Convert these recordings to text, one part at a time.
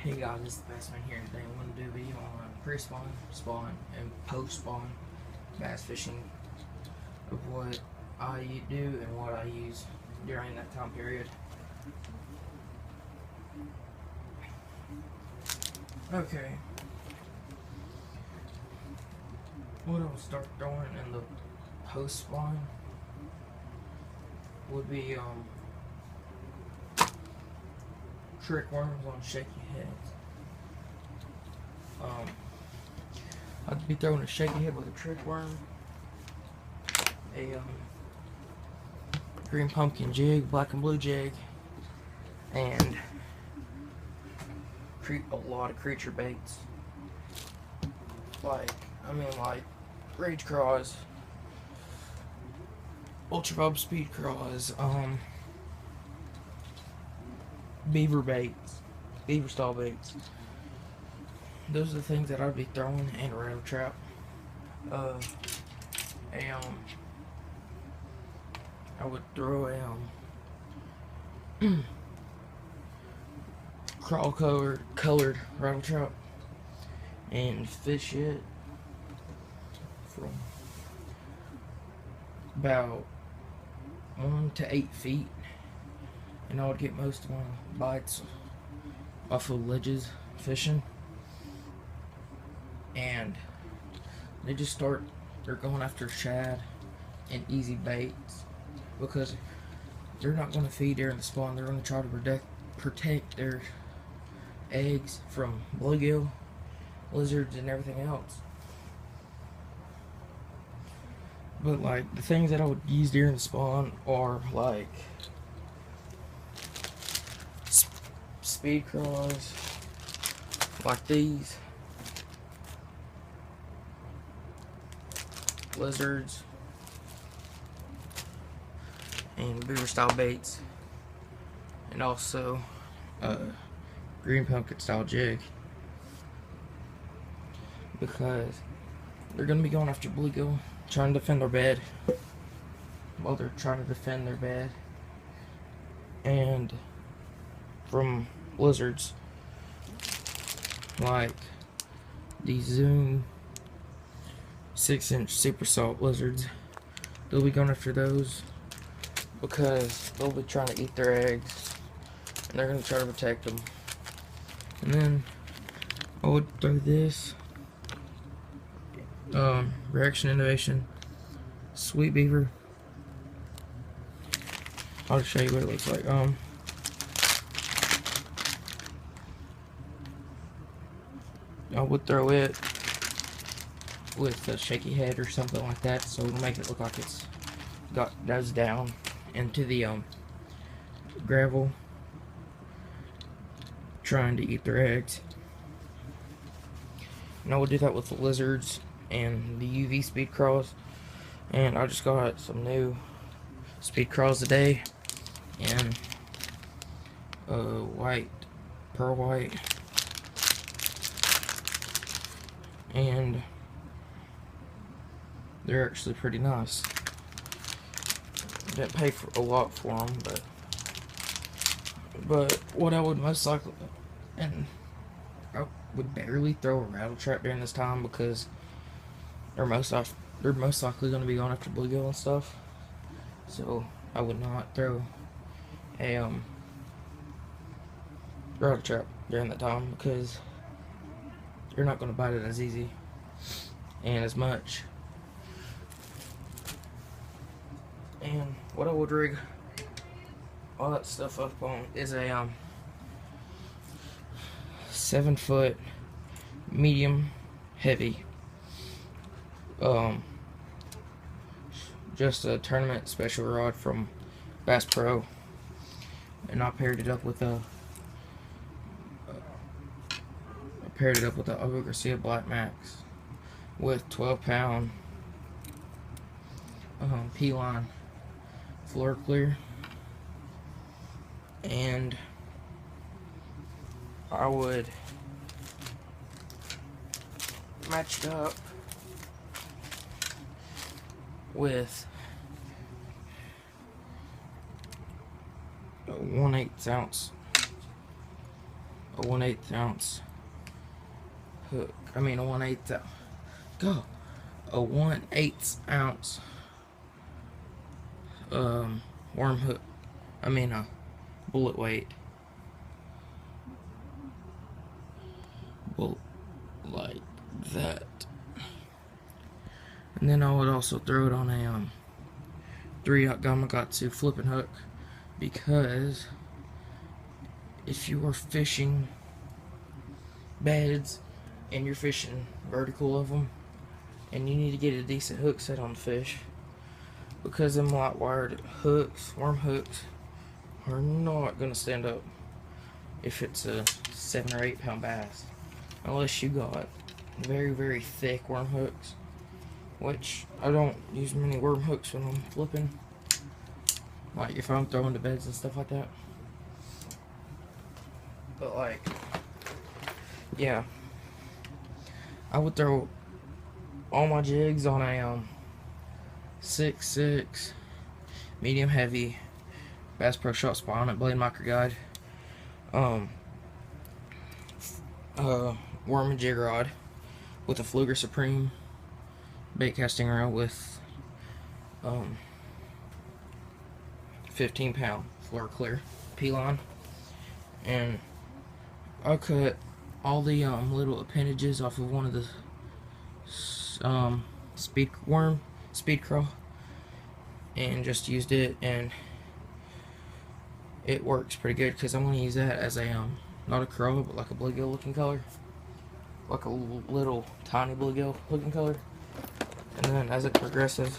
Hey guys, this is the Bassman here today. I'm going to do a video on pre-spawn, spawn, and post-spawn bass fishing of what I do and what I use during that time period. Okay, what I'll start throwing in the post-spawn would be trick worms on shaky heads. I'd be throwing a shaky head with a trick worm, a green pumpkin jig, black and blue jig, and a lot of creature baits. Like Rage Craws, Ultra Bob Speed Craws, beaver baits, beaver style baits. Those are the things that I'd be throwing, and a rattle trap. I would throw a crawl colored rattle trap and fish it from about 1 to 8 feet, and I would get most of my bites off of ledges fishing. And they're going after shad and easy baits because they're not going to feed during the spawn. They're going to try to protect their eggs from bluegill, lizards, and everything else. But like the things that I would use during the spawn are like speed craws, like these, lizards, and beaver style baits, and also green pumpkin style jig, because they're going to be going after bluegill, trying to defend their bed. Well, they're trying to defend their bed and from lizards like these Zoom 6-inch super salt lizards. They'll be going after those because they'll be trying to eat their eggs, and they're going to try to protect them. And then I would throw this Reaction Innovation Sweet Beaver. I'll just show you what it looks like. I would throw it with a shaky head or something like that, so it'll make it look like it's goes down into the gravel, trying to eat their eggs. And I would do that with the lizards and the UV speed craws. And I just got some new speed craws today in white, pearl white, and they're actually pretty nice. Didn't pay for a lot for them, but what I would most likely, and I would barely throw a rattle trap during this time because they're most likely going to be going after bluegill and stuff. So I would not throw a rattle trap during that time because you're not going to bite it as easy and as much. And what I would rig all that stuff up on is a 7-foot medium heavy, just a tournament special rod from Bass Pro, and I paired it up with a Ogre Garcia Black Max with 12-pound P-line floor clear, and I would match it up with a 1/8 ounce a 1/8 ounce hook. I mean a 1/8 go a 1/8 ounce worm hook. I mean a bullet weight. Bullet like that. And then I would also throw it on a 3/0 Gamakatsu flipping hook, because if you are fishing beds and you're fishing vertical of them and you need to get a decent hook set on the fish, because them light wired hooks, worm hooks, are not going to stand up if it's a 7 or 8 pound bass, unless you got very, very thick worm hooks, which I don't use many worm hooks when I'm flipping, like if I'm throwing to beds and stuff like that. But like, yeah, I would throw all my jigs on a 6/6 medium heavy Bass Pro Shop Spot Blade Micro Guide, worm and jig rod with a Pflueger Supreme bait casting reel with 15 pound Floor Clear P-line, and I cut all the little appendages off of one of the speed crawl, and just used it, and it works pretty good, because I'm going to use that as a not a crawl, but like a bluegill looking color, like a little tiny bluegill looking color. And then as it progresses,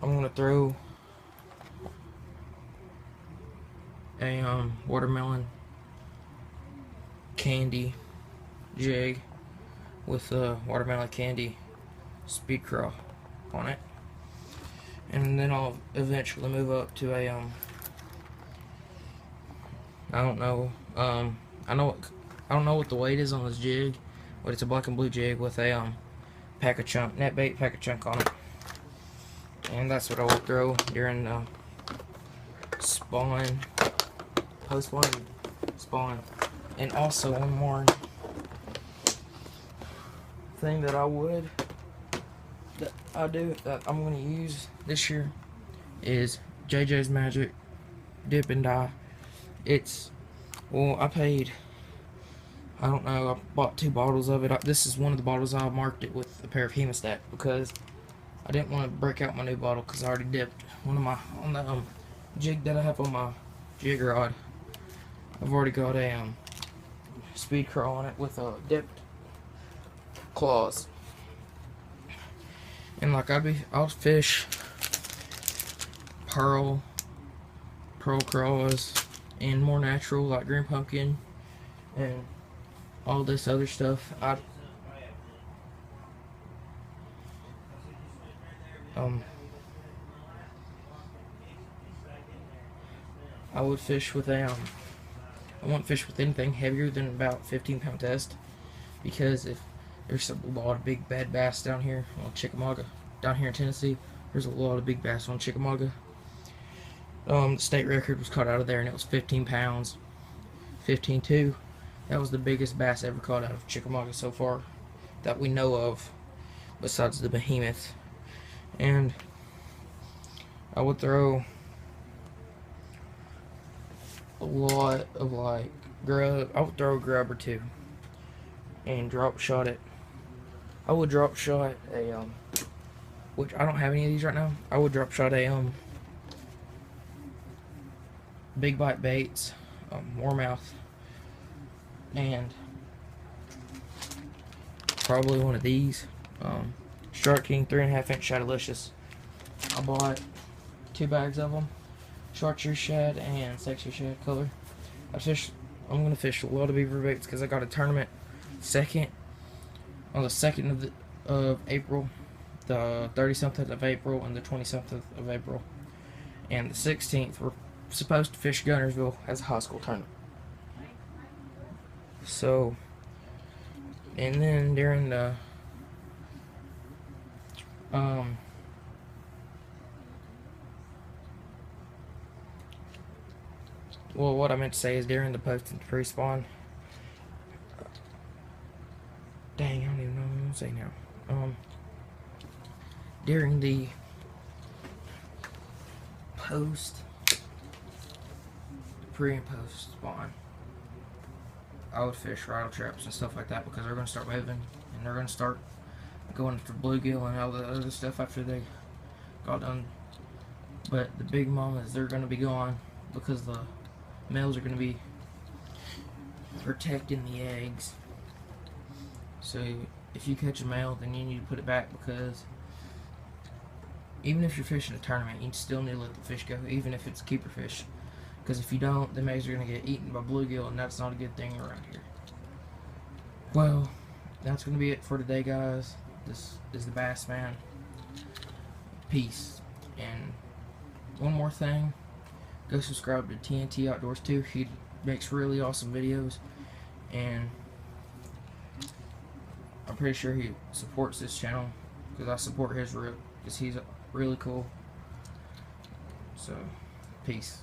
I'm going to throw a watermelon candy jig with a watermelon candy speed crawl on it, and then I'll eventually move up to a I don't know what the weight is on this jig, but it's a black and blue jig with a pack of chunk, net bait pack of chunk on it, and that's what I will throw during spawn, post spawn. And also one more thing that I do that I'm going to use this year is JJ's Magic Dip and Dye. It's, well, I paid, I don't know, I bought 2 bottles of it. This is one of the bottles. I marked it with a pair of Hemostat because I didn't want to break out my new bottle, because I already dipped one of my, on the jig that I have on my jig rod. I've already got a speed crawl on it with dipped claws, and like I'll fish pearl craws and more natural like green pumpkin and all this other stuff. I would fish with a I won't fish with anything heavier than about 15 pound test, because if there's a lot of big bad bass down here on Chickamauga, down here in Tennessee, there's a lot of big bass on Chickamauga. The state record was caught out of there, and it was 15 pounds, 15.2. That was the biggest bass ever caught out of Chickamauga so far that we know of, besides the behemoth. And I would throw a lot of like grub. I would throw a grub or 2 and drop shot it. I would drop shot a which I don't have any of these right now. I would drop shot a Big Bite Baits, Warmouth, and probably one of these Shark King 3.5 inch Shadowlicious. I bought 2 bags of them, chartreuse shad and sexy shad color. I'm gonna fish a lot of beaver baits because I got a tournament on the 2nd of April, the 30-something of April, and the 20-something of April, and the 16th we're supposed to fish Gunnersville as a high school tournament. So, and then during the Well, what I meant to say is during the post and pre-spawn. Dang, I don't even know what I'm gonna say now. During the post, pre and post spawn, I would fish rattle traps and stuff like that because they're gonna start moving and they're gonna start going for bluegill and all the other stuff after they got done. But the big mamas, they're gonna be gone because the males are gonna be protecting the eggs. So if you catch a male, then you need to put it back, because even if you're fishing a tournament, you still need to let the fish go, even if it's a keeper fish. Because if you don't, the males are going to get eaten by bluegill, and that's not a good thing around here. Well, that's going to be it for today, guys. This is the Bass Man. Peace. And one more thing, go subscribe to TNT Outdoors too. He makes really awesome videos, and I'm pretty sure he supports this channel because I support his because he's really cool. So, peace.